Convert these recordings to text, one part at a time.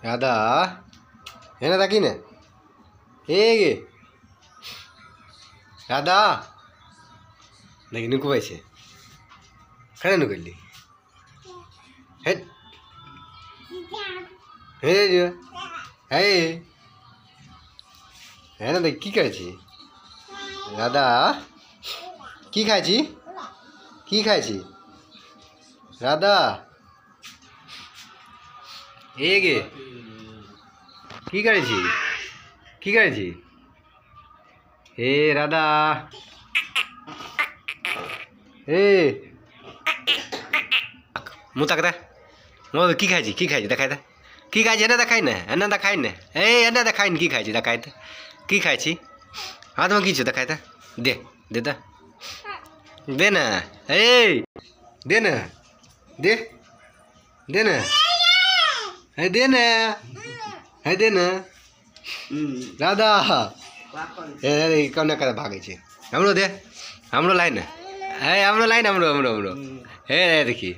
राधा एने ताकि ने हेगे राधा देखि नुकुबाई छे केना नुकैली हे हे जो हे एने देख की करे छी राधा की खाय छी राधा हेगे की करे छी हे राधा हे मुँह तक दे मुँह की खाय छी देखाय दे की खाय छी एने देखाय ने ए एने देखाय ने की खाय छी देखाय दे की खाय छी हाथ में की छो देखाय दे दे दे दे दे ना ए दे ना दे दे ना है दे ना है दे ना राधा ए कौन कर भागे छे हमरो दे हमरो लाइन है हमरो लाइन हमरो हे देखी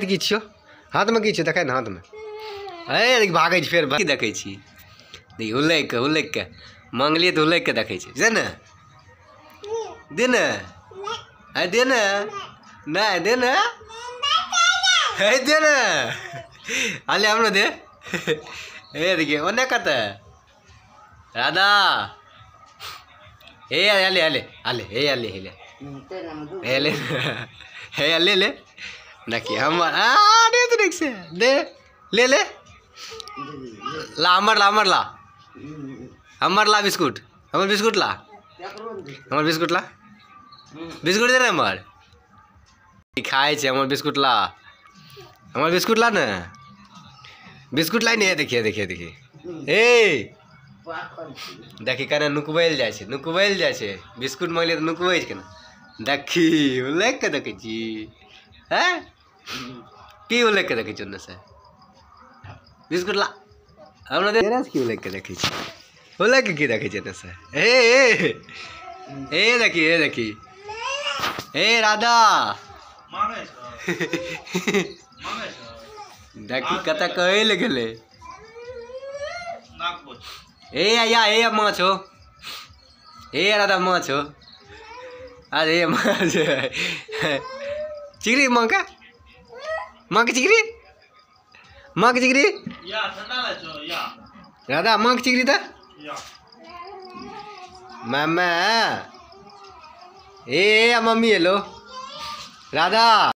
की छियो हाथ में की छियो देखाय ना हाथ में हे देख भागे छ फेर बाकी देखै छी देख हुलैक के मांगलिए तो हुलैक के देखै छी जे ना दे ना है दे ना ना दे ना है दे ना आले हमरो दे ए देखिए ओने कत राधा ए आले आले आले ए आले आले आले हे आले ले देखिए हम दे तो देख से दे ले ले ला हमर ला बिस्कुट हमर बिस्कुट ला बिस्कुट दे रे हमर खाए छे हमर बिस्कुट ला ना बिस्कुट लाई नहीं देखिए ए देखी कने नुकबैल जाय छे बिस्कुट मांगलिए तो नुकबै छे केना देखी उलेक के देखै छी हैं की उलेक के देखै छी ओने से बिस्कुट ला हमरा दे रस की उलेक के देखै छी उलेक के की देखै छी ओने से ए देखी ए राधा मांगे देखी कत कहले गेले ए या ए माछ हो ए राधा माछ हो अरे माछ चिगरी माँ के चिगरी या ठंडा ला छो या राधा माँ के चिगरी ता या मामा ए मम्मी हेलो राधा